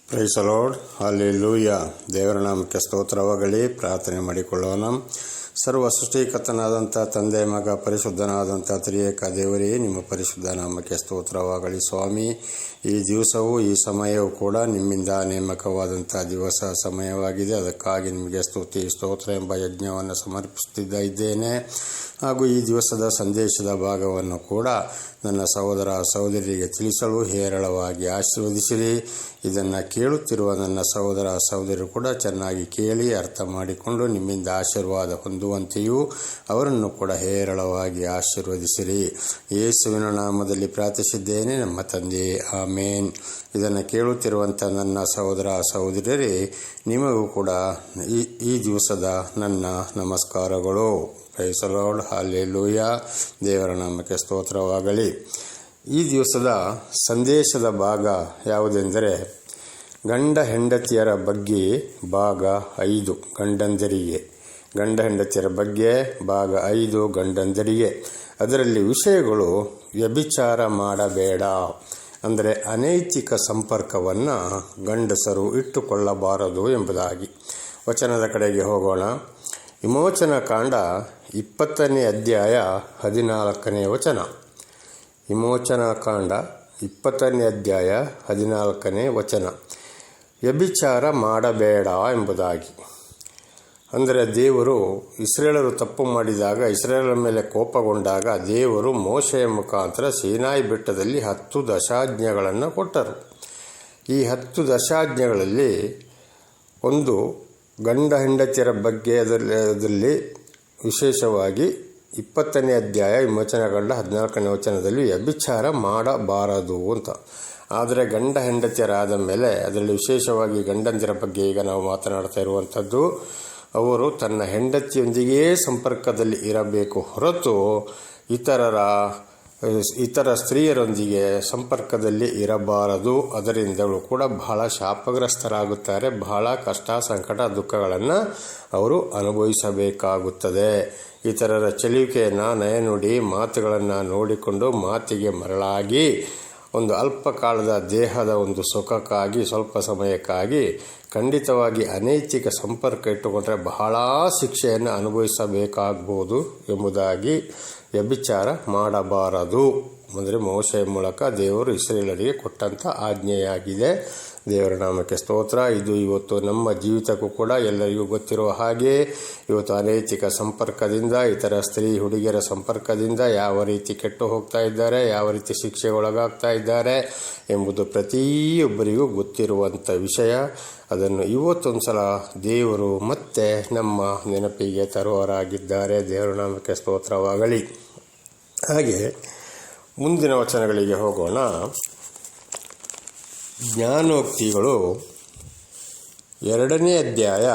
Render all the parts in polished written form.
Price the lord, hallelujah. ದೇವರ ನಾಮಕ್ಕೆ ಸ್ತೋತ್ರವಾಗಲಿ. ಪ್ರಾರ್ಥನೆ ಮಾಡಿಕೊಳ್ಳೋಣ. ಸರ್ವ ಸೃಷ್ಟಿಕರ್ತನಾದಂಥ ತಂದೆ, ಮಗ, ಪರಿಶುದ್ಧನಾದಂಥ ತ್ರಿಯೇಕ ದೇವರೇ, ನಿಮ್ಮ ಪರಿಶುದ್ಧ ನಾಮಕ್ಕೆ ಸ್ತೋತ್ರವಾಗಲಿ. ಸ್ವಾಮಿ, ಈ ದಿವಸವೂ ಈ ಸಮಯವೂ ಕೂಡ ನಿಮ್ಮಿಂದ ನೇಮಕವಾದಂಥ ದಿವಸ ಸಮಯವಾಗಿದೆ. ಅದಕ್ಕಾಗಿ ನಿಮಗೆ ಸ್ತುತಿ ಸ್ತೋತ್ರ ಎಂಬ ಯಜ್ಞವನ್ನು ಸಮರ್ಪಿಸುತ್ತಿದ್ದ ಇದ್ದೇನೆ. ಹಾಗೂ ಈ ದಿವಸದ ಸಂದೇಶದ ಭಾಗವನ್ನು ಕೂಡ ನನ್ನ ಸಹೋದರ ಸಹೋದರಿಗೆ ತಿಳಿಸಲು ಹೇರಳವಾಗಿ ಆಶೀರ್ವದಿಸಿರಿ. ಇದನ್ನು ಕೇಳುತ್ತಿರುವ ನನ್ನ ಸಹೋದರ ಸಹೋದರರು ಕೂಡ ಚೆನ್ನಾಗಿ ಕೇಳಿ ಅರ್ಥ ಮಾಡಿಕೊಂಡು ನಿಮ್ಮಿಂದ ಆಶೀರ್ವಾದ ಹೊಂದುವಂತೆಯೂ ಅವರನ್ನು ಕೂಡ ಹೇರಳವಾಗಿ ಆಶೀರ್ವದಿಸಿರಿ. ಯೇಸುವಿನ ನಾಮದಲ್ಲಿ ಪ್ರಾರ್ಥಿಸಿದ್ದೇನೆ, ನಮ್ಮ ತಂದೆ, ಆಮೇನ್. ಇದನ್ನು ಕೇಳುತ್ತಿರುವಂಥ ನನ್ನ ಸಹೋದರ ಸಹೋದರರೇ, ನಿಮಗೂ ಕೂಡ ಈ ದಿವಸದ ನನ್ನ ನಮಸ್ಕಾರಗಳು. Praise the lord, hallelujah. ದೇವರ ನಾಮಕ್ಕೆ ಸ್ತೋತ್ರವಾಗಲಿ. ಈ ದಿವಸದ ಸಂದೇಶದ ಭಾಗ ಯಾವುದೆಂದರೆ ಗಂಡ ಹೆಂಡತಿಯರ ಬಗ್ಗೆ ಭಾಗ 5, ಗಂಡ ಹೆಂಡತಿಯರ ಬಗ್ಗೆ ಭಾಗ 5, ಗಂಡಂದರಿಗೆ. ಅದರಲ್ಲಿ ವಿಷಯಗಳು ವ್ಯಭಿಚಾರ ಮಾಡಬೇಡ, ಅಂದರೆ ಅನೈತಿಕ ಸಂಪರ್ಕವನ್ನು ಗಂಡಸರು ಇಟ್ಟುಕೊಳ್ಳಬಾರದು ಎಂಬುದಾಗಿ. ವಚನದ ಕಡೆಗೆ ಹೋಗೋಣ. ವಿಮೋಚನಾ ಕಾಂಡ 20ನೇ ಅಧ್ಯಾಯ 14ನೇ ವಚನ. ವಿಮೋಚನಾ ಕಾಂಡ 20ನೇ ಅಧ್ಯಾಯ 14ನೇ ವಚನ. ವ್ಯಭಿಚಾರ ಮಾಡಬೇಡ ಎಂಬುದಾಗಿ. ಅಂದರೆ ದೇವರು ಇಸ್ರೇಲರು ತಪ್ಪು ಮಾಡಿದಾಗ, ಇಸ್ರೇಲರ ಮೇಲೆ ಕೋಪಗೊಂಡಾಗ ದೇವರು ಮೋಶೆಯ ಮುಖಾಂತರ ಸೀನಾಯಿ ಬೆಟ್ಟದಲ್ಲಿ 10 ದಶಾಜ್ಞೆಗಳನ್ನು ಕೊಟ್ಟರು. ಈ 10 ದಶಾಜ್ಞೆಗಳಲ್ಲಿ ಒಂದು ಗಂಡ ಹೆಂಡತಿಯರ ಬಗ್ಗೆ. ಅದರಲ್ಲಿ ವಿಶೇಷವಾಗಿ 20ನೇ ಅಧ್ಯಾಯ ವಿಮೋಚನಕಾಂಡ 14ನೇ ವಚನದಲ್ಲಿ ವ್ಯಭಿಚಾರ ಮಾಡಬಾರದು ಅಂತ. ಆದರೆ ಗಂಡ ಹೆಂಡತಿಯರಾದ ಮೇಲೆ ಅದರಲ್ಲಿ ವಿಶೇಷವಾಗಿ ಗಂಡಂದಿರ ಬಗ್ಗೆ ಈಗ ನಾವು ಮಾತನಾಡ್ತಾ ಇರುವಂಥದ್ದು. ಅವರು ತನ್ನ ಹೆಂಡತಿಯೊಂದಿಗೇ ಸಂಪರ್ಕದಲ್ಲಿ ಇರಬೇಕು ಹೊರತು ಇತರ ಸ್ತ್ರೀಯರೊಂದಿಗೆ ಸಂಪರ್ಕದಲ್ಲಿ ಇರಬಾರದು. ಅದರಿಂದಲೂ ಕೂಡ ಬಹಳ ಶಾಪಗ್ರಸ್ತರಾಗುತ್ತಾರೆ. ಬಹಳ ಕಷ್ಟ, ಸಂಕಟ, ದುಃಖಗಳನ್ನು ಅವರು ಅನುಭವಿಸಬೇಕಾಗುತ್ತದೆ. ಇತರರ ಚೆಲುವಿಕೆಯನ್ನು, ನಯನುಡಿ, ಮಾತುಗಳನ್ನು ನೋಡಿಕೊಂಡು ಮಾತಿಗೆ ಮರಳಾಗಿ ಒಂದು ಅಲ್ಪ ಕಾಲದ ದೇಹದ ಒಂದು ಸುಖಕ್ಕಾಗಿ, ಸ್ವಲ್ಪ ಸಮಯಕ್ಕಾಗಿ ಖಂಡಿತವಾಗಿ ಅನೈತಿಕ ಸಂಪರ್ಕ ಇಟ್ಟುಕೊಂಡ್ರೆ ಬಹಳ ಶಿಕ್ಷೆಯನ್ನು ಅನುಭವಿಸಬೇಕಾಗ್ಬೋದು ಎಂಬುದಾಗಿ ವ್ಯಭಿಚಾರ ಮಾಡಬಾರದು ಅಂದರೆ ಮೋಶೆಯ ಮೂಲಕ ದೇವರು ಇಸ್ರೇಲರಿಗೆ ಕೊಟ್ಟಂಥ ಆಜ್ಞೆಯಾಗಿದೆ. ದೇವರ ನಾಮಕ್ಕೆ ಸ್ತೋತ್ರ. ಇದು ಇವತ್ತು ನಮ್ಮ ಜೀವಿತಕ್ಕೂ ಕೂಡ ಎಲ್ಲರಿಗೂ ಗೊತ್ತಿರುವ ಹಾಗೆ ಇವತ್ತು ಅನೈತಿಕ ಸಂಪರ್ಕದಿಂದ, ಇತರ ಸ್ತ್ರೀ ಹುಡುಗಿಯರ ಸಂಪರ್ಕದಿಂದ ಯಾವ ರೀತಿ ಕೆಟ್ಟು ಹೋಗ್ತಾ ಇದ್ದಾರೆ, ಯಾವ ರೀತಿ ಶಿಕ್ಷೆಗೊಳಗಾಗ್ತಾ ಇದ್ದಾರೆ ಎಂಬುದು ಪ್ರತಿಯೊಬ್ಬರಿಗೂ ಗೊತ್ತಿರುವಂಥ ವಿಷಯ. ಅದನ್ನು ಇವತ್ತೊಂದು ಸಲ ದೇವರು ಮತ್ತೆ ನಮ್ಮ ನೆನಪಿಗೆ ತರುವವರಾಗಿದ್ದಾರೆ. ದೇವರ ನಾಮಕ್ಕೆ ಸ್ತೋತ್ರವಾಗಲಿ. ಹಾಗೆ ಮುಂದಿನ ವಚನಗಳಿಗೆ ಹೋಗೋಣ. ಜ್ಞಾನೋಕ್ತಿಗಳು 2ನೇ ಅಧ್ಯಾಯ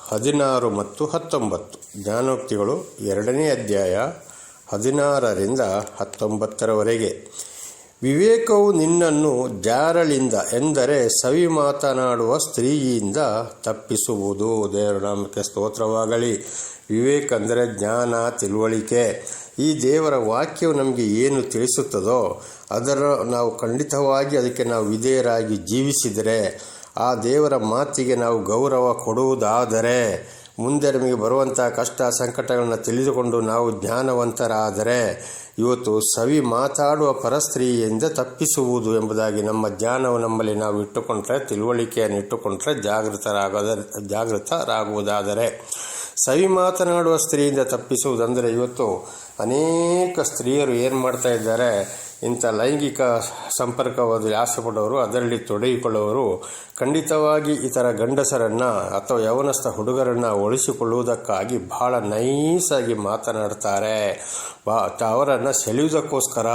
16 ಮತ್ತು 19. ಜ್ಞಾನೋಕ್ತಿಗಳು 2ನೇ ಅಧ್ಯಾಯ 16ರಿಂದ 19ರವರೆಗೆ. ವಿವೇಕವು ನಿನ್ನನ್ನು ಜಾರಳಿಂದ, ಎಂದರೆ ಸವಿ ಮಾತನಾಡುವ ಸ್ತ್ರೀಯಿಂದ ತಪ್ಪಿಸುವುದು. ದೇವರ ನಾಮಕ್ಕೆ ಸ್ತೋತ್ರವಾಗಲಿ. ವಿವೇಕ ಅಂದರೆ ಜ್ಞಾನ, ತಿಳುವಳಿಕೆ. ಈ ದೇವರ ವಾಕ್ಯವು ನಮಗೆ ಏನು ತಿಳಿಸುತ್ತದೋ ನಾವು ಖಂಡಿತವಾಗಿ ಅದಕ್ಕೆ ನಾವು ವಿಧೇಯರಾಗಿ ಜೀವಿಸಿದರೆ, ಆ ದೇವರ ಮಾತಿಗೆ ನಾವು ಗೌರವ ಕೊಡುವುದಾದರೆ, ಮುಂದೆ ನಮಗೆ ಬರುವಂಥ ಕಷ್ಟ ಸಂಕಟಗಳನ್ನು ತಿಳಿದುಕೊಂಡು ನಾವು ಜ್ಞಾನವಂತರಾದರೆ, ಇವತ್ತು ಸವಿ ಮಾತಾಡುವ ಪರಸ್ತ್ರೀಯಿಂದ ತಪ್ಪಿಸುವುದು ಎಂಬುದಾಗಿ ನಮ್ಮ ಜ್ಞಾನವು ನಮ್ಮಲ್ಲಿ ನಾವು ಇಟ್ಟುಕೊಂಡ್ರೆ, ತಿಳುವಳಿಕೆಯನ್ನು ಇಟ್ಟುಕೊಂಡ್ರೆ ಜಾಗೃತರಾಗುವುದಾದರೆ, ಸವಿ ಮಾತನಾಡುವ ಸ್ತ್ರೀಯಿಂದ ತಪ್ಪಿಸುವುದಂದರೆ ಇವತ್ತು ಅನೇಕ ಸ್ತ್ರೀಯರು ಏನು ಮಾಡ್ತಾ ಇದ್ದಾರೆ, ಇಂಥ ಲೈಂಗಿಕ ಸಂಪರ್ಕವಾದ ಆಸೆಪಡೋರು, ಅದರಲ್ಲಿ ತೊಡಗಿಕೊಳ್ಳುವವರು ಖಂಡಿತವಾಗಿ ಇತರ ಗಂಡಸರನ್ನು ಅಥವಾ ಯವನಸ್ಥ ಹುಡುಗರನ್ನು ಒಲಿಸಿಕೊಳ್ಳುವುದಕ್ಕಾಗಿ ಬಹಳ ನೈಸಾಗಿ ಮಾತನಾಡ್ತಾರೆ. ಅವರನ್ನು ಸೆಳೆಯುವುದಕ್ಕೋಸ್ಕರ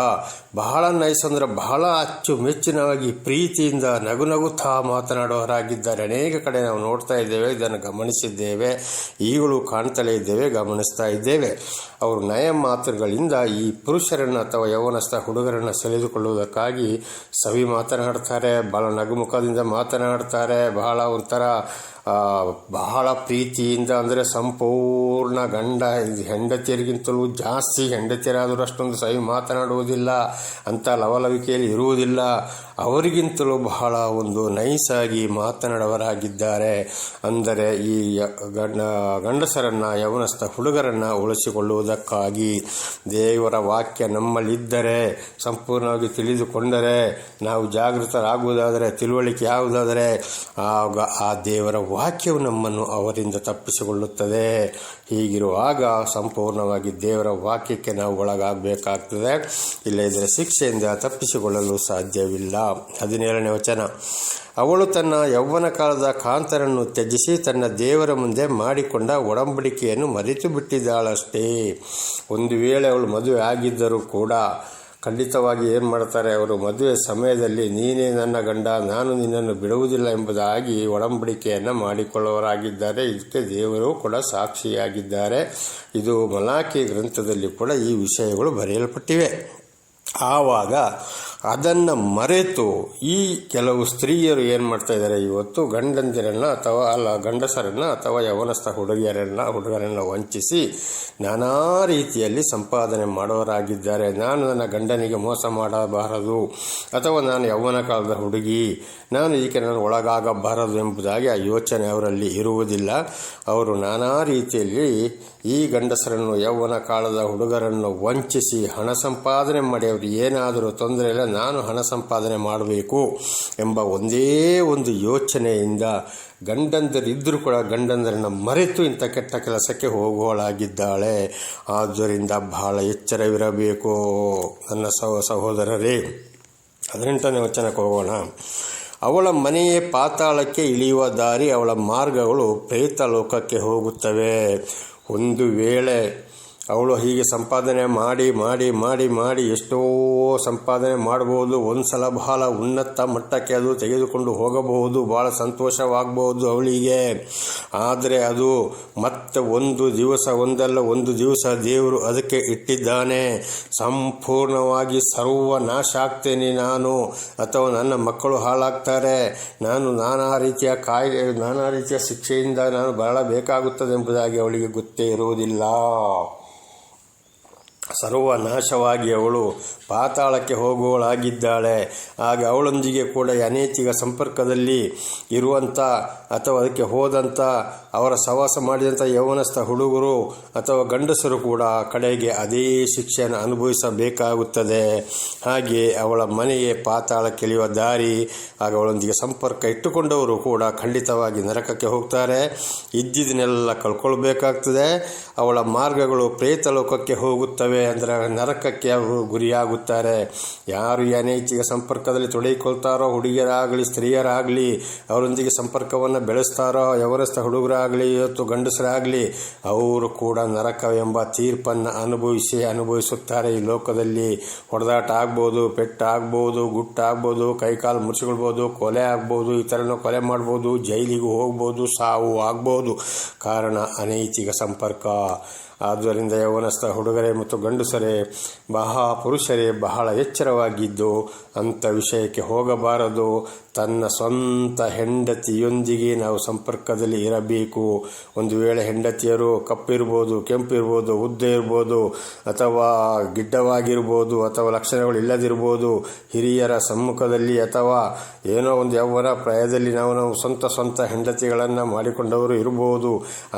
ಬಹಳ ನೈಸ್ ಅಂದರೆ ಬಹಳ ಅಚ್ಚುಮೆಚ್ಚಿನವಾಗಿ ಪ್ರೀತಿಯಿಂದ ನಗುತ್ತಾ ಮಾತನಾಡುವವರಾಗಿದ್ದಾರೆ. ಅನೇಕ ಕಡೆ ನಾವು ನೋಡ್ತಾ ಇದ್ದೇವೆ, ಇದನ್ನು ಗಮನಿಸಿದ್ದೇವೆ, ಈಗಲೂ ಕಾಣ್ತಲೇ ಇದ್ದೇವೆ, ಗಮನಿಸ್ತಾ ಇದ್ದೇವೆ. ಅವರು ನಯ ಮಾತುಗಳಿಂದ ಈ ಪುರುಷರನ್ನು ಅಥವಾ ಯವನಸ್ಥ ಹುಡುಗರನ್ನು ಸೆಳೆದುಕೊಳ್ಳುವುದಕ್ಕಾಗಿ ಸವಿ ಮಾತನಾಡ್ತಾರೆ, ಬಹಳ ನಗುಮುಖದಿಂದ ಮಾತನಾಡ್ತಾರೆ, ಬಹಳ ಒಂಥರ ಬಹಳ ಪ್ರೀತಿಯಿಂದ, ಅಂದರೆ ಸಂಪೂರ್ಣ ಗಂಡ ಹೆಂಡತಿಯರಿಗಿಂತಲೂ ಜಾಸ್ತಿ ಹೆಂಡತಿಯರಾದರೂ ಅಷ್ಟೊಂದು ಸವಿ ಮಾತನಾಡುವುದಿಲ್ಲ, ಅಂಥ ಲವಲವಿಕೆಯಲ್ಲಿ ಇರುವುದಿಲ್ಲ. ಅವರಿಗಿಂತಲೂ ಬಹಳ ಒಂದು ನೈಸಾಗಿ ಮಾತನಾಡುವವರಾಗಿದ್ದಾರೆ. ಅಂದರೆ ಈ ಗಂಡಸರನ್ನು ಯವನಸ್ಥ ಹುಡುಗರನ್ನು ಉಳಿಸಿಕೊಳ್ಳುವುದಕ್ಕಾಗಿ ದೇವರ ವಾಕ್ಯ ನಮ್ಮಲ್ಲಿದ್ದರೆ, ಸಂಪೂರ್ಣವಾಗಿ ತಿಳಿದುಕೊಂಡರೆ, ನಾವು ಜಾಗೃತರಾಗುವುದಾದರೆ, ತಿಳುವಳಿಕೆ ಯಾವುದಾದರೆ, ಆಗ ಆ ದೇವರ ವಾಕ್ಯವು ನಮ್ಮನ್ನು ಅವರಿಂದ ತಪ್ಪಿಸಿಕೊಳ್ಳುತ್ತದೆ. ಹೀಗಿರುವಾಗ ಸಂಪೂರ್ಣವಾಗಿ ದೇವರ ವಾಕ್ಯಕ್ಕೆ ನಾವು ಒಳಗಾಗಬೇಕಾಗ್ತದೆ. ಇಲ್ಲದಿದ್ದರೆ ಶಿಕ್ಷೆಯಿಂದ ತಪ್ಪಿಸಿಕೊಳ್ಳಲು ಸಾಧ್ಯವಿಲ್ಲ. 17ನೇ ವಚನ. ಅವಳು ತನ್ನ ಯೌವನ ಕಾಲದ ಕಾಂತರನ್ನು ತ್ಯಜಿಸಿ ತನ್ನ ದೇವರ ಮುಂದೆ ಮಾಡಿಕೊಂಡ ಒಡಂಬಡಿಕೆಯನ್ನು ಮರೆತು ಬಿಟ್ಟಿದ್ದಾಳಷ್ಟೇ. ಒಂದು ವೇಳೆ ಅವಳು ಮದುವೆ ಆಗಿದ್ದರೂ ಕೂಡ ಖಂಡಿತವಾಗಿ ಏನು ಮಾಡ್ತಾರೆ, ಅವರು ಮದುವೆ ಸಮಯದಲ್ಲಿ ನೀನೇ ನನ್ನ ಗಂಡ, ನಾನು ನಿನ್ನನ್ನು ಬಿಡುವುದಿಲ್ಲ ಎಂಬುದಾಗಿ ಒಡಂಬಡಿಕೆಯನ್ನು ಮಾಡಿಕೊಳ್ಳುವವರಾಗಿದ್ದಾರೆ. ಇದಕ್ಕೆ ದೇವರು ಕೂಡ ಸಾಕ್ಷಿಯಾಗಿದ್ದಾರೆ. ಇದು ಮಲಾಕಿ ಗ್ರಂಥದಲ್ಲಿ ಕೂಡ ಈ ವಿಷಯಗಳು ಬರೆಯಲ್ಪಟ್ಟಿವೆ. ಆವಾಗ ಅದನ್ನು ಮರೆತು ಈ ಕೆಲವು ಸ್ತ್ರೀಯರು ಏನು ಮಾಡ್ತಾ ಇದ್ದಾರೆ, ಇವತ್ತು ಗಂಡಸರನ್ನು ಅಥವಾ ಯವನಸ್ಥ ಹುಡುಗರನ್ನು ವಂಚಿಸಿ ನಾನಾ ರೀತಿಯಲ್ಲಿ ಸಂಪಾದನೆ ಮಾಡೋರಾಗಿದ್ದಾರೆ. ನಾನು ನನ್ನ ಗಂಡನಿಗೆ ಮೋಸ ಮಾಡಬಾರದು, ಅಥವಾ ನಾನು ಯೌವನ ಕಾಲದ ಹುಡುಗಿ, ನಾನು ನಾನು ಒಳಗಾಗಬಾರದು ಎಂಬುದಾಗಿ ಆ ಯೋಚನೆ ಅವರಲ್ಲಿ ಇರುವುದಿಲ್ಲ. ಅವರು ನಾನಾ ರೀತಿಯಲ್ಲಿ ಈ ಗಂಡಸರನ್ನು, ಯೌವನ ಕಾಲದ ಹುಡುಗರನ್ನು ವಂಚಿಸಿ ಹಣ ಸಂಪಾದನೆ ಮಾಡಿ, ಅವ್ರಿಗೆ ಏನಾದರೂ ತೊಂದರೆ ಇಲ್ಲ, ನಾನು ಹಣ ಸಂಪಾದನೆ ಮಾಡಬೇಕು ಎಂಬ ಒಂದೇ ಒಂದು ಯೋಚನೆಯಿಂದ ಗಂಡಂದರಿದ್ದರೂ ಕೂಡ ಗಂಡಂದರನ್ನು ಮರೆತು ಇಂಥ ಕೆಟ್ಟ ಕೆಲಸಕ್ಕೆ ಹೋಗುವಳಾಗಿದ್ದಾಳೆ. ಆದ್ದರಿಂದ ಬಹಳ ಎಚ್ಚರವಿರಬೇಕು ನನ್ನ ಸಹೋದರರೇ. 18ನೇ ವಚನಕ್ಕೆ ಹೋಗೋಣ. ಅವಳ ಮನೆಯೇ ಪಾತಾಳಕ್ಕೆ ಇಳಿಯುವ ದಾರಿ, ಅವಳ ಮಾರ್ಗಗಳು ಪ್ರೇತ ಲೋಕಕ್ಕೆ ಹೋಗುತ್ತವೆ. ಒಂದು ವೇಳೆ ಅವಳು ಹೀಗೆ ಸಂಪಾದನೆ ಮಾಡಿ ಮಾಡಿ ಮಾಡಿ ಮಾಡಿ ಎಷ್ಟೋ ಸಂಪಾದನೆ ಮಾಡಬಹುದು, ಒಂದು ಸಲ ಬಹಳ ಉನ್ನತ ಮಟ್ಟಕ್ಕೆ ಅದು ತೆಗೆದುಕೊಂಡು ಹೋಗಬಹುದು, ಭಾಳ ಸಂತೋಷವಾಗಬಹುದು ಅವಳಿಗೆ. ಆದರೆ ಅದು ಮತ್ತೆ ಒಂದು ದಿವಸ ದೇವರು ಅದಕ್ಕೆ ಇಟ್ಟಿದ್ದಾನೆ. ಸಂಪೂರ್ಣವಾಗಿ ಸರ್ವನಾಶ ಆಗ್ತೇನೆ ನಾನು, ಅಥವಾ ನನ್ನ ಮಕ್ಕಳು ಹಾಳಾಗ್ತಾರೆ, ನಾನು ನಾನಾ ರೀತಿಯ ಶಿಕ್ಷೆಯಿಂದ ನಾನು ಬರಬೇಕಾಗುತ್ತದೆ ಎಂಬುದಾಗಿ ಅವಳಿಗೆ ಗೊತ್ತೇ ಇರುವುದಿಲ್ಲ. ಸರ್ವನಾಶವಾಗಿ ಅವಳು ಪಾತಾಳಕ್ಕೆ ಹೋಗುವಳಾಗಿದ್ದಾಳೆ. ಆಗ ಅವಳೊಂದಿಗೆ ಕೂಡ ಅನೈತಿಕ ಸಂಪರ್ಕದಲ್ಲಿ ಇರುವಂಥ ಅಥವಾ ಅದಕ್ಕೆ ಹೋದಂಥ ಅವರ ಸವಾಸ ಮಾಡಿದಂಥ ಯೌವನಸ್ಥ ಹುಡುಗರು ಅಥವಾ ಗಂಡಸರು ಕೂಡ ಕಡೆಗೆ ಅದೇ ಶಿಕ್ಷೆಯನ್ನು ಅನುಭವಿಸಬೇಕಾಗುತ್ತದೆ. ಹಾಗೆ ಅವಳ ಮನೆಯೇ ಪಾತಾಳಕ್ಕೆ ಇಳಿಯುವ ದಾರಿ. ಆಗ ಅವಳೊಂದಿಗೆ ಸಂಪರ್ಕ ಇಟ್ಟುಕೊಂಡವರು ಕೂಡ ಖಂಡಿತವಾಗಿ ನರಕಕ್ಕೆ ಹೋಗ್ತಾರೆ, ಇದ್ದಿದ್ದನ್ನೆಲ್ಲ ಕಳ್ಕೊಳ್ಬೇಕಾಗ್ತದೆ. ಅವಳ ಮಾರ್ಗಗಳು ಪ್ರೇತ ಲೋಕಕ್ಕೆ ಹೋಗುತ್ತವೆ, ಅಂದರೆ ನರಕಕ್ಕೆ ಅವರು ಗುರಿಯಾಗುತ್ತಾರೆ. ಯಾರು ಈ ಅನೈತಿಕ ಸಂಪರ್ಕದಲ್ಲಿ ತೊಡಗಿಕೊಳ್ತಾರೋ, ಹುಡುಗಿಯರಾಗಲಿ ಸ್ತ್ರೀಯರಾಗಲಿ, ಅವರೊಂದಿಗೆ ಸಂಪರ್ಕವನ್ನು ಬೆಳೆಸ್ತಾರೋ, ಯವನಸ್ಥ ಹುಡುಗರಾಗಲಿ ಇವತ್ತು ಗಂಡಸರಾಗಲಿ, ಅವರು ಕೂಡ ನರಕವೆಂಬ ತೀರ್ಪನ್ನು ಅನುಭವಿಸುತ್ತಾರೆ. ಈ ಲೋಕದಲ್ಲಿ ಹೊಡೆದಾಟ ಆಗ್ಬೋದು, ಪೆಟ್ಟಾಗ್ಬೋದು, ಗುಟ್ಟಾಗ್ಬೋದು, ಕೈಕಾಲು ಮುರಿಸಿಕೊಳ್ಬೋದು, ಕೊಲೆ ಆಗ್ಬೋದು, ಇತರನ್ನು ಕೊಲೆ ಮಾಡ್ಬೋದು, ಜೈಲಿಗೂ ಹೋಗ್ಬೋದು, ಸಾವು ಆಗ್ಬೋದು. ಕಾರಣ ಅನೈತಿಕ ಸಂಪರ್ಕ. ಆದ್ದರಿಂದ ಯೌವನಸ್ಥ ಹುಡುಗರೇ ಮತ್ತು ಗಂಡಸರೇ, ಪುರುಷರೇ ಬಹಳ ಎಚ್ಚರವಾಗಿದ್ದು ಅಂಥ ವಿಷಯಕ್ಕೆ ಹೋಗಬಾರದು. ತನ್ನ ಸ್ವಂತ ಹೆಂಡತಿಯೊಂದಿಗೆ ನಾವು ಸಂಪರ್ಕದಲ್ಲಿ ಇರಬೇಕು. ಒಂದು ವೇಳೆ ಹೆಂಡತಿಯರು ಕಪ್ಪಿರ್ಬೋದು, ಕೆಂಪಿರ್ಬೋದು, ಉದ್ದ ಇರ್ಬೋದು, ಅಥವಾ ಗಿಡ್ಡವಾಗಿರ್ಬೋದು, ಅಥವಾ ಲಕ್ಷಣಗಳು ಇಲ್ಲದಿರ್ಬೋದು, ಹಿರಿಯರ ಸಮ್ಮುಖದಲ್ಲಿ ಅಥವಾ ಏನೋ ಒಂದು ಯೌವನ ಪ್ರಾಯದಲ್ಲಿ ನಾವು ಸ್ವಂತ ಹೆಂಡತಿಗಳನ್ನು ಮಾಡಿಕೊಂಡವರು ಇರ್ಬೋದು.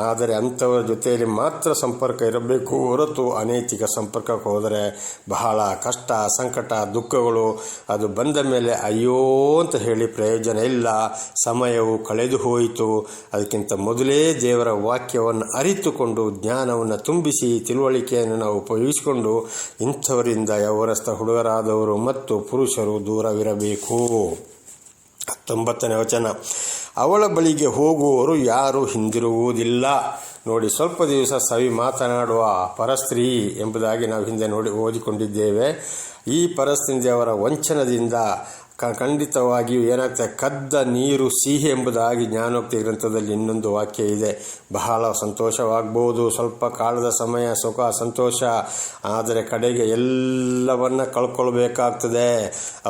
ಆದರೆ ಅಂಥವರ ಜೊತೆಯಲ್ಲಿ ಮಾತ್ರ ಸಂಪರ್ಕ ಇರಬೇಕು ಹೊರತು ಅನೈತಿಕ ಸಂಪರ್ಕಕ್ಕೆ ಹೋದರೆ ಬಹಳ ಕಷ್ಟ, ಸಂಕಟ, ದುಃಖಗಳು ಅದು ಬಂದ ಮೇಲೆ ಅಯ್ಯೋ ಅಂತ ಹೇಳಿ ಪ್ರಯೋಜನ ಇಲ್ಲ. ಸಮಯವು ಕಳೆದು ಹೋಯಿತು. ಅದಕ್ಕಿಂತ ಮೊದಲೇ ದೇವರ ವಾಕ್ಯವನ್ನು ಅರಿತುಕೊಂಡು ಜ್ಞಾನವನ್ನು ತುಂಬಿಸಿ ತಿಳುವಳಿಕೆಯನ್ನು ನಾವು ಉಪಯೋಗಿಸಿಕೊಂಡು ಇಂಥವರಿಂದ ಯೌವನಸ್ಥ ಹುಡುಗರಾದವರು ಮತ್ತು ಪುರುಷರು ದೂರವಿರಬೇಕು. 19ನೇ ವಚನ. ಅವಳ ಬಳಿಗೆ ಹೋಗುವವರು ಯಾರು ಹಿಂದಿರುಗುವುದಿಲ್ಲ. ನೋಡಿ, ಸ್ವಲ್ಪ ದಿವಸ ಸವಿ ಮಾತನಾಡುವ ಪರಸ್ತ್ರೀ ಎಂಬುದಾಗಿ ನಾವು ಹಿಂದೆ ಓದಿಕೊಂಡಿದ್ದೇವೆ. ಈ ಪರಸ್ತ್ರೀ ಅವರ ವಂಚನದಿಂದ ಖಂಡಿತವಾಗಿಯೂ ಏನಾಗ್ತದೆ, ಕದ್ದ ನೀರು ಸಿಹಿ ಎಂಬುದಾಗಿ ಜ್ಞಾನೋಕ್ತಿ ಗ್ರಂಥದಲ್ಲಿ ಇನ್ನೊಂದು ವಾಕ್ಯ ಇದೆ. ಬಹಳ ಸಂತೋಷವಾಗಬಹುದು, ಸ್ವಲ್ಪ ಕಾಲದ ಸಮಯ ಸುಖ ಸಂತೋಷ, ಆದರೆ ಕಡೆಗೆ ಎಲ್ಲವನ್ನ ಕಳ್ಕೊಳ್ಬೇಕಾಗ್ತದೆ.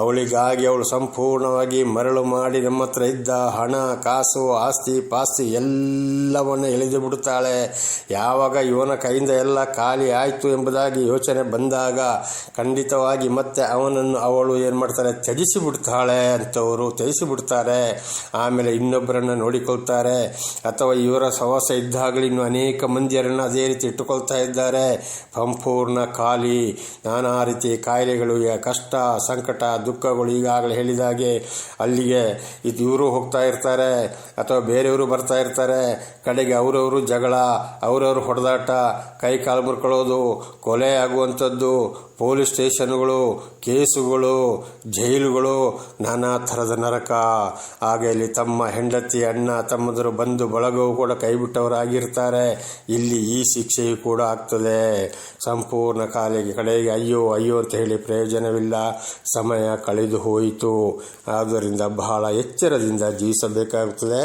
ಅವಳಿಗಾಗಿ ಅವಳು ಸಂಪೂರ್ಣವಾಗಿ ಮರಳು ಮಾಡಿ ನಮ್ಮ ಹತ್ರ ಇದ್ದ ಹಣ, ಕಾಸು, ಆಸ್ತಿ ಪಾಸ್ತಿ ಎಲ್ಲವನ್ನ ಎಳೆದು ಬಿಡುತ್ತಾಳೆ. ಯಾವಾಗ ಇವನ ಕೈಯಿಂದ ಎಲ್ಲ ಖಾಲಿ ಆಯಿತು ಎಂಬುದಾಗಿ ಯೋಚನೆ ಬಂದಾಗ ಖಂಡಿತವಾಗಿ ಮತ್ತೆ ಅವನನ್ನು ಅವಳು ಏನು ಮಾಡ್ತಾಳೆ, ತ್ಯಜಿಸಿ ಬಿಡ್ತಾಳೆ. ಬಿಡ್ತಾಳೆ ಅಂತವರು ತ್ಯಜಿಸಿಬಿಡ್ತಾರೆ. ಆಮೇಲೆ ಇನ್ನೊಬ್ಬರನ್ನು ನೋಡಿಕೊಳ್ತಾರೆ. ಅಥವಾ ಇವರ ಸವಾಸ ಇದ್ದಾಗಲೂ ಇನ್ನು ಅನೇಕ ಮಂದಿಯರನ್ನು ಅದೇ ರೀತಿ ಇಟ್ಟುಕೊಳ್ತಾ ಇದ್ದಾರೆ. ಸಂಪೂರ್ಣ ಖಾಲಿ, ನಾನಾ ರೀತಿ ಕಾಯಿಲೆಗಳು, ಕಷ್ಟ, ಸಂಕಟ, ದುಃಖಗಳು ಈಗಾಗಲೇ ಹೇಳಿದಾಗೆ ಅಲ್ಲಿಗೆ ಇವರು ಹೋಗ್ತಾ ಇರ್ತಾರೆ ಅಥವಾ ಬೇರೆಯವರು ಬರ್ತಾ ಇರ್ತಾರೆ. ಕಡೆಗೆ ಅವರವರು ಜಗಳ, ಅವರವರು ಹೊಡೆದಾಟ, ಕೈ ಕಾಲು ಮುರ್ಕೊಳ್ಳೋದು, ಕೊಲೆ ಆಗುವಂಥದ್ದು, ಪೊಲೀಸ್ ಸ್ಟೇಷನ್ಗಳು, ಕೇಸುಗಳು, ಜೈಲುಗಳು, ನಾನಾ ಥರದ ನರಕ. ಆಗ ಇಲ್ಲಿ ತಮ್ಮ ಹೆಂಡತಿ, ಅಣ್ಣ, ತಮ್ಮದರು, ಬಂಧು ಬಳಗವು ಕೂಡ ಕೈಬಿಟ್ಟವರಾಗಿರ್ತಾರೆ. ಇಲ್ಲಿ ಈ ಶಿಕ್ಷೆಯು ಕೂಡ ಆಗ್ತದೆ. ಸಂಪೂರ್ಣ ಕಾಲಿಗೆ ಕಡೆಗೆ ಅಯ್ಯೋ ಅಯ್ಯೋ ಅಂತ ಹೇಳಿ ಪ್ರಯೋಜನವಿಲ್ಲ, ಸಮಯ ಕಳೆದು ಹೋಯಿತು. ಆದ್ದರಿಂದ ಬಹಳ ಎಚ್ಚರದಿಂದ ಜೀವಿಸಬೇಕಾಗುತ್ತದೆ.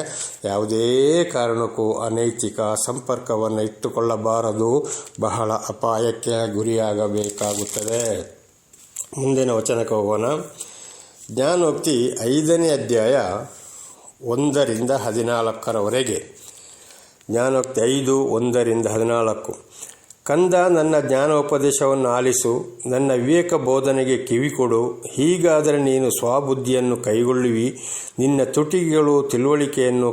ಯಾವುದೇ ಕಾರಣಕ್ಕೂ ಅನೈತಿಕ ಸಂಪರ್ಕವನ್ನು ಇಟ್ಟುಕೊಳ್ಳಬಾರದು. ಬಹಳ ಅಪಾಯಕ್ಕೆ ಗುರಿಯಾಗಬೇಕಾಗುತ್ತದೆ. ಮುಂದಿನ ವಚನಕ್ಕೆ ಹೋಗೋಣ. ಜ್ಞಾನೋಕ್ತಿ 5ನೇ ಅಧ್ಯಾಯ 1-14. ಜ್ಞಾನೋಕ್ತಿ 5:1-14. ಕಂದ, ನನ್ನ ಜ್ಞಾನೋಪದೇಶವನ್ನು ಆಲಿಸು, ನನ್ನ ವಿವೇಕ ಬೋಧನೆಗೆ ಕಿವಿಕೊಡು. ಹೀಗಾದರೆ ನೀನು ಸ್ವಬುದ್ಧಿಯನ್ನು ಕೈಗೊಳ್ಳುವಿ, ನಿನ್ನ ತುಟಿಗಳು ತಿಳುವಳಿಕೆಯನ್ನು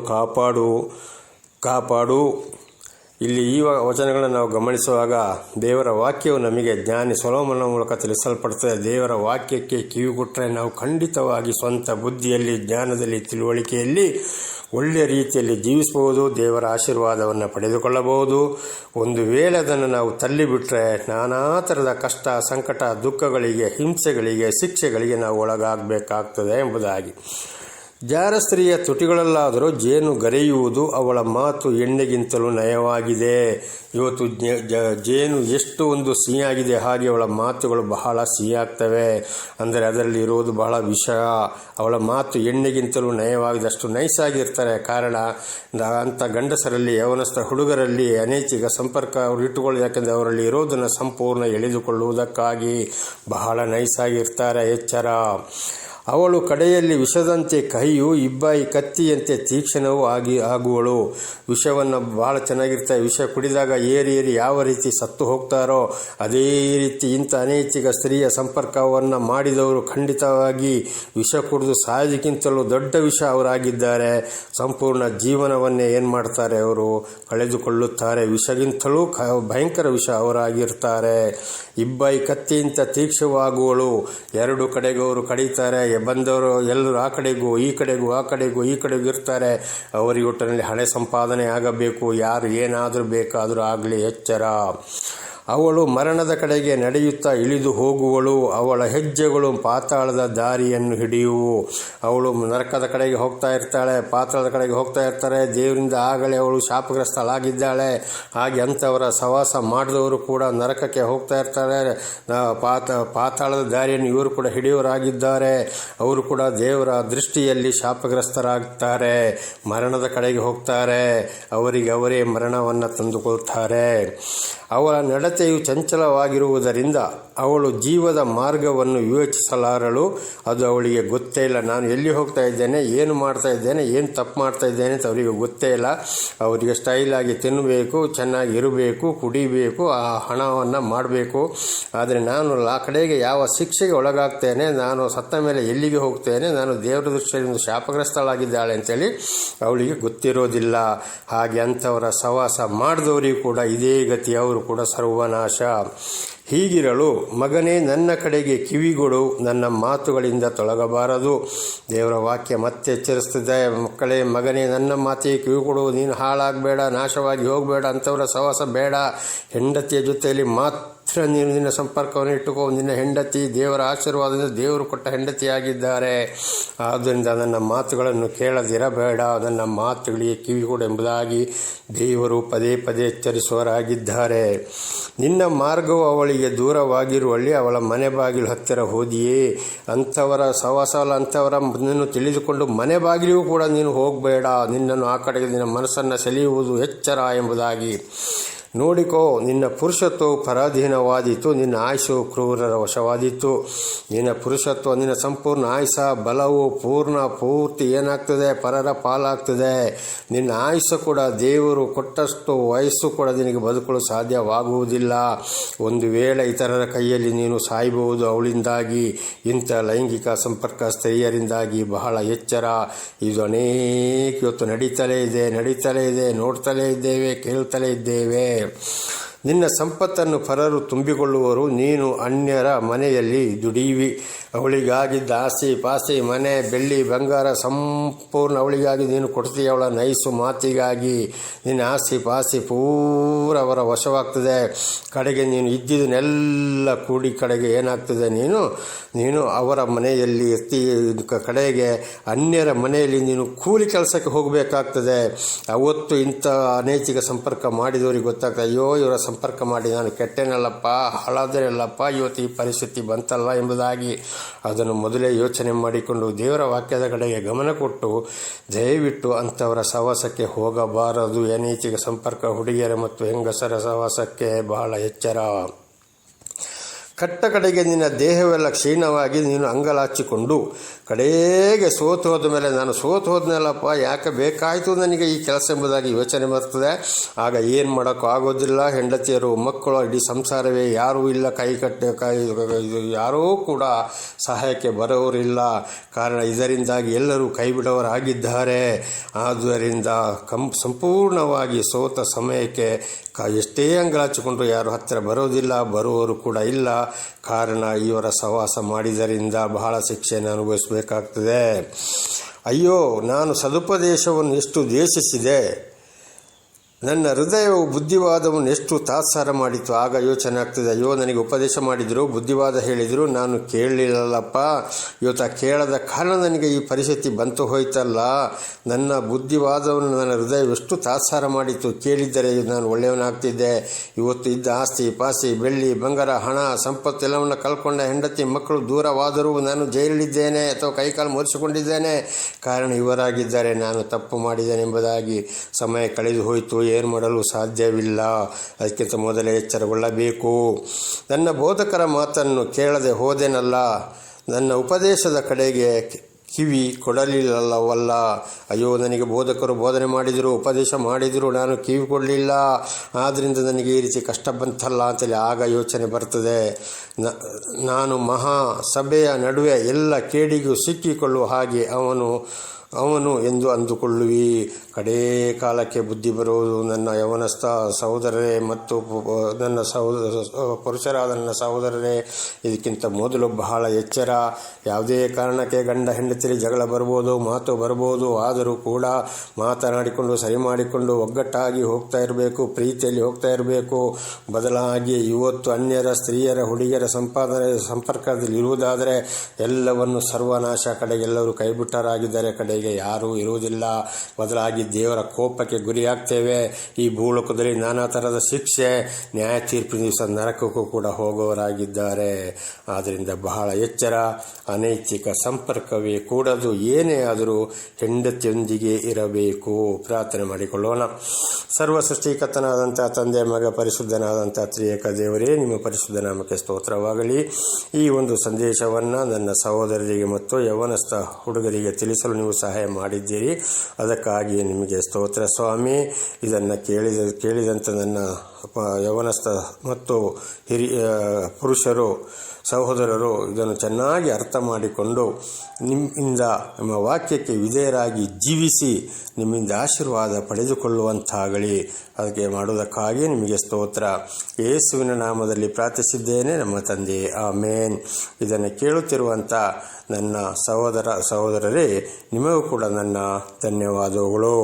ಕಾಪಾಡು. ಇಲ್ಲಿ ಈ ವಚನಗಳನ್ನು ನಾವು ಗಮನಿಸುವಾಗ ದೇವರ ವಾಕ್ಯವು ನಮಗೆ ಜ್ಞಾನಿ ಸೊಲೊಮೋನನ ಮೂಲಕ ತಿಳಿಸಲ್ಪಡ್ತದೆ. ದೇವರ ವಾಕ್ಯಕ್ಕೆ ಕಿವಿಗೊಟ್ಟರೆ ನಾವು ಖಂಡಿತವಾಗಿ ಸ್ವಂತ ಬುದ್ಧಿಯಲ್ಲಿ, ಜ್ಞಾನದಲ್ಲಿ, ತಿಳುವಳಿಕೆಯಲ್ಲಿ ಒಳ್ಳೆಯ ರೀತಿಯಲ್ಲಿ ಜೀವಿಸಬಹುದು. ದೇವರ ಆಶೀರ್ವಾದವನ್ನು ಪಡೆದುಕೊಳ್ಳಬಹುದು. ಒಂದು ವೇಳೆ ಅದನ್ನು ನಾವು ತಳ್ಳಿಬಿಟ್ರೆ ನಾನಾ ಥರದ ಕಷ್ಟ, ಸಂಕಟ, ದುಃಖಗಳಿಗೆ, ಹಿಂಸೆಗಳಿಗೆ, ಶಿಕ್ಷೆಗಳಿಗೆ ನಾವು ಒಳಗಾಗಬೇಕಾಗ್ತದೆ ಎಂಬುದಾಗಿ. ಜಾರ ಸ್ತ್ರೀಯ ತುಟಿಗಳಲ್ಲಾದರೂ ಜೇನು ಗರೆಯುವುದು, ಅವಳ ಮಾತು ಎಣ್ಣೆಗಿಂತಲೂ ನಯವಾಗಿದೆ. ಇವತ್ತು ಜೇನು ಎಷ್ಟು ಒಂದು ಸಿಹಿಯಾಗಿದೆ, ಹಾಗೆ ಅವಳ ಮಾತುಗಳು ಬಹಳ ಸಿಹಿಯಾಗ್ತವೆ. ಅಂದರೆ ಅದರಲ್ಲಿ ಇರುವುದು ಬಹಳ ವಿಷ. ಅವಳ ಮಾತು ಎಣ್ಣೆಗಿಂತಲೂ ನಯವಾಗಿದೆ, ಅಷ್ಟು ನೈಸಾಗಿರ್ತಾರೆ. ಕಾರಣ ಅಂಥ ಗಂಡಸರಲ್ಲಿ, ಯವನಸ್ಥ ಹುಡುಗರಲ್ಲಿ ಅನೈತಿಕ ಸಂಪರ್ಕ ಅವರು ಇಟ್ಟುಕೊಳ್ಳಿ. ಯಾಕೆಂದರೆ ಅವರಲ್ಲಿ ಇರೋದನ್ನು ಸಂಪೂರ್ಣ ಎಳೆದುಕೊಳ್ಳುವುದಕ್ಕಾಗಿ ಬಹಳ ನೈಸಾಗಿರ್ತಾರೆ. ಎಚ್ಚರ. ಅವಳು ಕಡೆಯಲ್ಲಿ ವಿಷದಂತೆ ಕಹಿಯು, ಇಬ್ಬಾಯಿ ಕತ್ತಿಯಂತೆ ತೀಕ್ಷ್ಣವೂ ಆಗುವಳು. ವಿಷವನ್ನು ಬಹಳ ಚೆನ್ನಾಗಿರ್ತಾರೆ. ವಿಷ ಕುಡಿದಾಗ ಏರಿ ಯಾವ ರೀತಿ ಸತ್ತು ಹೋಗ್ತಾರೋ ಅದೇ ರೀತಿ ಇಂಥ ಅನೈತಿಕ ಸ್ತ್ರೀಯ ಸಂಪರ್ಕವನ್ನು ಮಾಡಿದವರು ಖಂಡಿತವಾಗಿ ವಿಷ ಕುಡಿದು ಸಾಯೋದಕ್ಕಿಂತಲೂ ದೊಡ್ಡ ವಿಷ ಅವರಾಗಿದ್ದಾರೆ. ಸಂಪೂರ್ಣ ಜೀವನವನ್ನೇ ಏನು ಮಾಡ್ತಾರೆ, ಅವರು ಕಳೆದುಕೊಳ್ಳುತ್ತಾರೆ. ವಿಷಗಿಂತಲೂ ಭಯಂಕರ ವಿಷ ಅವರಾಗಿರ್ತಾರೆ. ಇಬ್ಬಾಯಿ ಕತ್ತಿಯಿಂದ ತೀಕ್ಷ್ಣವಾಗುವಳು. ಎರಡು ಕಡೆಗೂ ಅವರು ಕಡಿತಾರೆ. ಬಂದವರು ಎಲ್ಲರೂ ಆ ಕಡೆಗೂ ಈ ಕಡೆಗೂ ಇರ್ತಾರೆ. ಅವರಿಗೆ ಒಟ್ಟಿನಲ್ಲಿ ಹಣ ಸಂಪಾದನೆ ಆಗಬೇಕು. ಯಾರು ಏನಾದರೂ ಬೇಕಾದರೂ ಆಗಲಿ. ಎಚ್ಚರ. ಅವಳು ಮರಣದ ಕಡೆಗೆ ನಡೆಯುತ್ತಾ ಇಳಿದು ಹೋಗುವಳು. ಅವಳ ಹೆಜ್ಜೆಗಳು ಪಾತಾಳದ ದಾರಿಯನ್ನು ಹಿಡಿಯುವು. ಅವಳು ನರಕದ ಕಡೆಗೆ ಹೋಗ್ತಾ ಇರ್ತಾಳೆ, ಪಾತಾಳದ ಕಡೆಗೆ ಹೋಗ್ತಾ ಇರ್ತಾರೆ. ದೇವರಿಂದ ಆಗಲೇ ಅವಳು ಶಾಪಗ್ರಸ್ತಳಾಗಿದ್ದಾಳೆ. ಹಾಗೆ ಅಂಥವರ ಸವಾಸ ಮಾಡಿದವರು ಕೂಡ ನರಕಕ್ಕೆ ಹೋಗ್ತಾ ಇರ್ತಾರೆ. ಪಾತಾಳದ ದಾರಿಯನ್ನು ಇವರು ಕೂಡ ಹಿಡಿಯವರಾಗಿದ್ದಾರೆ. ಅವರು ಕೂಡ ದೇವರ ದೃಷ್ಟಿಯಲ್ಲಿ ಶಾಪಗ್ರಸ್ತರಾಗ್ತಾರೆ, ಮರಣದ ಕಡೆಗೆ ಹೋಗ್ತಾರೆ. ಅವರಿಗೆ ಅವರೇ ಮರಣವನ್ನು ತಂದುಕೊಳ್ತಾರೆ. ಅವಳ ನಡತೆಯು ಚಂಚಲವಾಗಿರುವುದರಿಂದ ಅವಳು ಜೀವದ ಮಾರ್ಗವನ್ನು ವಿವೇಚಿಸಲಾರಳು. ಅದು ಅವಳಿಗೆ ಗೊತ್ತೇ ಇಲ್ಲ. ನಾನು ಎಲ್ಲಿ ಹೋಗ್ತಾ ಇದ್ದೇನೆ, ಏನು ಮಾಡ್ತಾ ಇದ್ದೇನೆ, ಏನು ತಪ್ಪು ಮಾಡ್ತಾ ಇದ್ದೇನೆ ಅಂತ ಅವರಿಗೆ ಗೊತ್ತೇ ಇಲ್ಲ. ಅವರಿಗೆ ಸ್ಟೈಲಾಗಿ ತಿನ್ನಬೇಕು, ಚೆನ್ನಾಗಿ ಇರಬೇಕು, ಕುಡಿಬೇಕು, ಆ ಹಣವನ್ನು ಮಾಡಬೇಕು. ಆದರೆ ನಾನು ಆ ಕಡೆಗೆ ಯಾವ ಶಿಕ್ಷೆಗೆ ಒಳಗಾಗ್ತೇನೆ, ನಾನು ಸತ್ತ ಮೇಲೆ ಎಲ್ಲಿಗೆ ಹೋಗ್ತೇನೆ, ನಾನು ದೇವರ ದೃಷ್ಟಿಯಿಂದ ಶಾಪಗ್ರಸ್ತಳಾಗಿದ್ದಾಳೆ ಅಂತೇಳಿ ಅವಳಿಗೆ ಗೊತ್ತಿರೋದಿಲ್ಲ. ಹಾಗೆ ಅಂಥವರ ಸವಾಸ ಮಾಡಿದವರಿಗೂ ಕೂಡ ಇದೇ ಗತಿ. ಅವರು ಕೂಡ ಸರ್ವನಾಶ. ಹೀಗಿರಲು ಮಗನೇ, ನನ್ನ ಕಡೆಗೆ ಕಿವಿಗೊಡು, ನನ್ನ ಮಾತುಗಳಿಂದ ತೊಲಗಬಾರದು. ದೇವರ ವಾಕ್ಯ ಮತ್ತೆ ಎಚ್ಚರಿಸುತ್ತದೆ. ಮಕ್ಕಳೇ, ಮಗನೇ, ನನ್ನ ಮಾತಿಗೆ ಕಿವಿಗೊಡು. ನೀನು ಹಾಳಾಗಬೇಡ, ನಾಶವಾಗಿ ಹೋಗಬೇಡ, ಅಂಥವರ ಸವಾಸ ಬೇಡ. ಹೆಂಡತಿಯ ಜೊತೆಯಲ್ಲಿ ಮಾತ್ರ ನೀನು ನಿನ್ನ ಸಂಪರ್ಕವನ್ನು ಇಟ್ಟುಕೋ. ನಿನ್ನ ಹೆಂಡತಿ ದೇವರ ಆಶೀರ್ವಾದದಿಂದ ದೇವರು ಕೊಟ್ಟ ಹೆಂಡತಿಯಾಗಿದ್ದಾರೆ. ಆದ್ದರಿಂದ ನನ್ನ ಮಾತುಗಳನ್ನು ಕೇಳದಿರಬೇಡ, ನನ್ನ ಮಾತುಗಳಿಗೆ ಕಿವಿಗೊಡು ಎಂಬುದಾಗಿ ದೇವರು ಪದೇ ಪದೇ ಎಚ್ಚರಿಸುವವರಾಗಿದ್ದಾರೆ. ನಿನ್ನ ಮಾರ್ಗವು ಅವಳಿಗೆ ದೂರವಾಗಿರುವಲ್ಲಿ ಅವಳ ಮನೆ ಬಾಗಿಲು ಹತ್ತಿರ ಹೋದಿಯೇ. ಅಂಥವರ ಸವಾಸವಲ್ಲ, ಅಂಥವರ ನಿನ್ನನ್ನು ತಿಳಿದುಕೊಂಡು ಮನೆ ಬಾಗಿಲಿಗೂ ಕೂಡ ನೀನು ಹೋಗಬೇಡ. ನಿನ್ನನ್ನು ಆ ಕಡೆಗೆ ನಿನ್ನ ಮನಸ್ಸನ್ನು ಸೆಳೆಯುವುದು ಎಚ್ಚರ ಎಂಬುದಾಗಿ ನೋಡಿಕೋ, ನಿನ್ನ ಪುರುಷತ್ವವು ಪರಾಧೀನವಾದೀತು, ನಿನ್ನ ಆಯುಷು ಕ್ರೂರರ ವಶವಾದೀತು. ನಿನ್ನ ಪುರುಷತ್ವ, ನಿನ್ನ ಸಂಪೂರ್ಣ ಆಯುಷ, ಬಲವು ಪೂರ್ತಿ ಏನಾಗ್ತದೆ? ಪರರ ಪಾಲಾಗ್ತದೆ. ನಿನ್ನ ಆಯುಷ ಕೂಡ ದೇವರು ಕೊಟ್ಟಷ್ಟು ವಯಸ್ಸು ಕೂಡ ನಿನಗೆ ಬದುಕಲು ಸಾಧ್ಯವಾಗುವುದಿಲ್ಲ. ಒಂದು ವೇಳೆ ಇತರರ ಕೈಯಲ್ಲಿ ನೀನು ಸಾಯಬಹುದು ಅವಳಿಂದಾಗಿ. ಇಂಥ ಲೈಂಗಿಕ ಸಂಪರ್ಕ ಸ್ತ್ರೀಯರಿಂದಾಗಿ ಬಹಳ ಎಚ್ಚರ. ಇದು ಅನೇಕ ಇವತ್ತು ನಡೀತಲೇ ಇದೆ, ನೋಡ್ತಲೇ ಇದ್ದೇವೆ, ಕೇಳ್ತಲೇ ಇದ್ದೇವೆ. ನಿನ್ನ ಸಂಪತ್ತನ್ನು ಪರರು ತುಂಬಿಕೊಳ್ಳುವರು, ನೀನು ಅನ್ಯರ ಮನೆಯಲ್ಲಿ ದುಡಿಯುವಿ. ಅವಳಿಗಾಗಿದ್ದ ಆಸ್ತಿ ಪಾಸ್ತಿ, ಮನೆ, ಬೆಳ್ಳಿ, ಬಂಗಾರ ಸಂಪೂರ್ಣ ಅವಳಿಗಾಗಿ ನೀನು ಕೊಡ್ತೀಯ. ಅವಳ ನೈಸು ಮಾತಿಗಾಗಿ ನಿನ್ನ ಆಸ್ತಿ ಪಾಸ್ತಿ ಪೂರ ಅವರ ವಶವಾಗ್ತದೆ. ಕಡೆಗೆ ನೀನು ಇದ್ದಿದ್ದನ್ನೆಲ್ಲ ಕೂಡಿ ಕಡೆಗೆ ಏನಾಗ್ತದೆ? ನೀನು ಅವರ ಮನೆಯಲ್ಲಿ ಕಡೆಗೆ ಅನ್ಯರ ಮನೆಯಲ್ಲಿ ನೀನು ಕೂಲಿ ಕೆಲಸಕ್ಕೆ ಹೋಗಬೇಕಾಗ್ತದೆ. ಅವತ್ತು ಇಂಥ ಅನೈತಿಕ ಸಂಪರ್ಕ ಮಾಡಿದವರಿಗೆ ಗೊತ್ತಾಗ್ತದೆ, ಅಯ್ಯೋ ಇವರ ಸಂಪರ್ಕ ಮಾಡಿ ನಾನು ಕೆಟ್ಟೇನಲ್ಲಪ್ಪ, ಹಾಳಾದನಲ್ಲಪ್ಪ, ಇವತ್ತು ಈ ಪರಿಸ್ಥಿತಿ ಬಂತಲ್ಲ ಎಂಬುದಾಗಿ. ಅದನ್ನು ಮೊದಲೇ ಯೋಚನೆ ಮಾಡಿಕೊಂಡು ದೇವರ ವಾಕ್ಯದ ಕಡೆಗೆ ಗಮನ ಕೊಟ್ಟು ದಯವಿಟ್ಟು ಅಂಥವರ ಸಹವಾಸಕ್ಕೆ ಹೋಗಬಾರದು. ಅನೈತಿಕ ಸಂಪರ್ಕ ಹುಡುಗಿಯರ ಮತ್ತು ಹೆಂಗಸರ ಸಹವಾಸಕ್ಕೆ ಬಹಳ ಎಚ್ಚರ. ಕಡೆಗೆ ನಿನ್ನ ದೇಹವೆಲ್ಲ ಕ್ಷೀಣವಾಗಿ ನೀನು ಅಂಗಲಾಚಿಕೊಂಡು ಕಡೆಗೆ ಸೋತು ಹೋದ ಮೇಲೆ ನಾನು ಸೋತು ಹೋದ್ನಲ್ಲಪ್ಪ, ಯಾಕೆ ಬೇಕಾಯಿತು ನನಗೆ ಈ ಕೆಲಸ ಎಂಬುದಾಗಿ ಯೋಚನೆ ಬರ್ತದೆ. ಆಗ ಏನು ಮಾಡೋಕ್ಕೂ ಆಗೋದಿಲ್ಲ. ಹೆಂಡತಿಯರು, ಮಕ್ಕಳು, ಇಡೀ ಸಂಸಾರವೇ ಯಾರೂ ಇಲ್ಲ, ಯಾರೂ ಕೂಡ ಸಹಾಯಕ್ಕೆ ಬರೋರಿಲ್ಲ. ಕಾರಣ ಇದರಿಂದಾಗಿ ಎಲ್ಲರೂ ಕೈಬಿಡೋರಾಗಿದ್ದಾರೆ. ಆದ್ದರಿಂದ ಸಂಪೂರ್ಣವಾಗಿ ಸೋತ ಸಮಯಕ್ಕೆ ಎಷ್ಟೇ ಅಂಗಲಾಚಿಕೊಂಡ್ರು ಯಾರು ಹತ್ತಿರ ಬರೋದಿಲ್ಲ, ಬರುವವರು ಕೂಡ ಇಲ್ಲ. ಕಾರಣ ಇವರ ಸಹವಾಸ ಮಾಡಿದರಿಂದ ಬಹಳ ಶಿಕ್ಷೆಯನ್ನು ಅನುಭವಿಸಬೇಕಾಗ್ತದೆ. ಅಯ್ಯೋ, ನಾನು ಸದುಪದೇಶವನ್ನು ಎಷ್ಟು ದ್ವೇಷಿಸಿದೆ, ನನ್ನ ಹೃದಯವು ಬುದ್ಧಿವಾದವನ್ನು ಎಷ್ಟು ತಾತ್ಸಾರ ಮಾಡಿತು. ಆಗ ಯೋಚನೆ ಆಗ್ತದೆ, ಅಯ್ಯೋ ನನಗೆ ಉಪದೇಶ ಮಾಡಿದರು, ಬುದ್ಧಿವಾದ ಹೇಳಿದರು, ನಾನು ಕೇಳಲಿಲ್ಲಲ್ಲಪ್ಪ. ಇವತ್ತು ಕೇಳದ ಕಾರಣ ನನಗೆ ಈ ಪರಿಸ್ಥಿತಿ ಬಂತು ಹೋಯ್ತಲ್ಲ. ನನ್ನ ಬುದ್ಧಿವಾದವನ್ನು ನನ್ನ ಹೃದಯವೆಷ್ಟು ತಾತ್ಸಾರ ಮಾಡಿತು. ಕೇಳಿದ್ದರೆ ನಾನು ಒಳ್ಳೆಯವನಾಗ್ತಿದ್ದೆ. ಇವತ್ತು ಇದ್ದ ಆಸ್ತಿ ಪಾಸ್ತಿ, ಬೆಳ್ಳಿ, ಬಂಗಾರ, ಹಣ, ಸಂಪತ್ತು ಎಲ್ಲವನ್ನು ಕಳ್ಕೊಂಡ. ಹೆಂಡತಿ ಮಕ್ಕಳು ದೂರವಾದರೂ ನಾನು ಜೈಲಿದ್ದೇನೆ ಅಥವಾ ಕೈಕಾಲು ಮುರಿಸಿಕೊಂಡಿದ್ದೇನೆ. ಕಾರಣ ಇವರಾಗಿದ್ದಾರೆ. ನಾನು ತಪ್ಪು ಮಾಡಿದ್ದೇನೆ ಎಂಬುದಾಗಿ ಸಮಯ ಕಳೆದು ಹೋಯಿತು. ಏನು ಮಾಡಲು ಸಾಧ್ಯವಿಲ್ಲ. ಅದಕ್ಕಿಂತ ಮೊದಲೇ ಎಚ್ಚರಗೊಳ್ಳಬೇಕು. ನನ್ನ ಬೋಧಕರ ಮಾತನ್ನು ಕೇಳದೆ ಹೋದೆನಲ್ಲ, ನನ್ನ ಉಪದೇಶದ ಕಡೆಗೆ ಕಿವಿ ಕೊಡಲಿಲ್ಲವಲ್ಲ. ಅಯ್ಯೋ, ನನಗೆ ಬೋಧಕರು ಬೋಧನೆ ಮಾಡಿದರು, ಉಪದೇಶ ಮಾಡಿದರು, ನಾನು ಕಿವಿ ಕೊಡಲಿಲ್ಲ. ಆದ್ದರಿಂದ ನನಗೆ ಈ ರೀತಿ ಕಷ್ಟ ಬಂತಲ್ಲ ಅಂತೇಳಿ ಆಗ ಯೋಚನೆ ಬರ್ತದೆ. ನಾನು ಮಹಾ ಸಭೆಯ ನಡುವೆ ಎಲ್ಲ ಕೇಡಿಗೂ ಸಿಕ್ಕಿಕೊಳ್ಳುವ ಹಾಗೆ ಅವನು ಎಂದು ಅಂದುಕೊಳ್ಳುವಿ. ಕಡೇ ಕಾಲಕ್ಕೆ ಬುದ್ಧಿ ಬರುವುದು. ನನ್ನ ಯವನಸ್ಥ ಸಹೋದರರೇ ಮತ್ತು ನನ್ನ ಪುರುಷರಾದ ನನ್ನ ಸಹೋದರರೇ, ಇದಕ್ಕಿಂತ ಮೊದಲು ಬಹಳ ಎಚ್ಚರ. ಯಾವುದೇ ಕಾರಣಕ್ಕೆ ಗಂಡ ಹೆಂಡತಿಯಲ್ಲಿ ಜಗಳ ಬರ್ಬೋದು, ಮಾತು ಬರ್ಬೋದು. ಆದರೂ ಕೂಡ ಮಾತನಾಡಿಕೊಂಡು ಸರಿ ಮಾಡಿಕೊಂಡು ಒಗ್ಗಟ್ಟಾಗಿ ಹೋಗ್ತಾ ಇರಬೇಕು, ಪ್ರೀತಿಯಲ್ಲಿ ಹೋಗ್ತಾ ಇರಬೇಕು. ಬದಲಾಗಿ ಇವತ್ತು ಅನ್ಯರ, ಸ್ತ್ರೀಯರ, ಹುಡುಗಿಯರ ಸಂಪರ್ಕದಲ್ಲಿ ಇರುವುದಾದರೆ ಎಲ್ಲವನ್ನು ಸರ್ವನಾಶ. ಕಡೆಗೆ ಎಲ್ಲರೂ ಕೈಬಿಟ್ಟರಾಗಿದ್ದಾರೆ. ಕಡೆಗೆ ಯಾರೂ ಇರುವುದಿಲ್ಲ. ಬದಲಾಗಿ ದೇವರ ಕೋಪಕ್ಕೆ ಗುರಿಯಾಗ್ತೇವೆ. ಈ ಭೂಲೋಕದಲ್ಲಿ ನಾನಾ ಥರದ ಶಿಕ್ಷೆ, ನ್ಯಾಯ ತೀರ್ಪಿನ ದಿವಸ ನರಕಕ್ಕೂ ಕೂಡ ಹೋಗುವವರಾಗಿದ್ದಾರೆ. ಆದ್ದರಿಂದ ಬಹಳ ಎಚ್ಚರ. ಅನೈತಿಕ ಸಂಪರ್ಕವೇ ಕೂಡದು. ಏನೇ ಆದರೂ ಹೆಂಡತಿಯೊಂದಿಗೆ ಇರಬೇಕು. ಪ್ರಾರ್ಥನೆ ಮಾಡಿಕೊಳ್ಳೋಣ. ಸರ್ವ ಸೃಷ್ಟಿಕರ್ತನಾದಂಥ ತಂದೆ, ಮಗ, ಪರಿಶುದ್ಧನಾದಂಥ ತ್ರಿಯೇಕ ದೇವರೇ, ನಿಮ್ಮ ಪರಿಶುದ್ಧ ನಾಮಕ್ಕೆ ಸ್ತೋತ್ರವಾಗಲಿ. ಈ ಒಂದು ಸಂದೇಶವನ್ನು ನನ್ನ ಸಹೋದರರಿಗೆ ಮತ್ತು ಯವನಸ್ಥ ಹುಡುಗರಿಗೆ ತಿಳಿಸಲು ನೀವು ಸಹಾಯ ಮಾಡಿದ್ದೀರಿ. ಅದಕ್ಕಾಗಿ ನಿಮಗೆ ಸ್ತೋತ್ರ ಸ್ವಾಮಿ. ಇದನ್ನು ಕೇಳಿದಂಥ ನನ್ನ ಯವನಸ್ಥ ಮತ್ತು ಪುರುಷರು, ಸಹೋದರರು ಇದನ್ನು ಚೆನ್ನಾಗಿ ಅರ್ಥ ಮಾಡಿಕೊಂಡು ನಿಮ್ಮಿಂದ ನಿಮ್ಮ ವಾಕ್ಯಕ್ಕೆ ವಿಧೇಯರಾಗಿ ಜೀವಿಸಿ ನಿಮ್ಮಿಂದ ಆಶೀರ್ವಾದ ಪಡೆದುಕೊಳ್ಳುವಂತಾಗಲಿ. ಅದಕ್ಕೆ ಮಾಡುವುದಕ್ಕಾಗಿ ನಿಮಗೆ ಸ್ತೋತ್ರ. ಯೇಸುವಿನ ನಾಮದಲ್ಲಿ ಪ್ರಾರ್ಥಿಸಿದ್ದೇನೆ ನಮ್ಮ ತಂದೆ, ಆಮೇನ್. ಇದನ್ನು ಕೇಳುತ್ತಿರುವಂಥ ನನ್ನ ಸಹೋದರರೇ, ನಿಮಗೂ ಕೂಡ ನನ್ನ ಧನ್ಯವಾದಗಳು.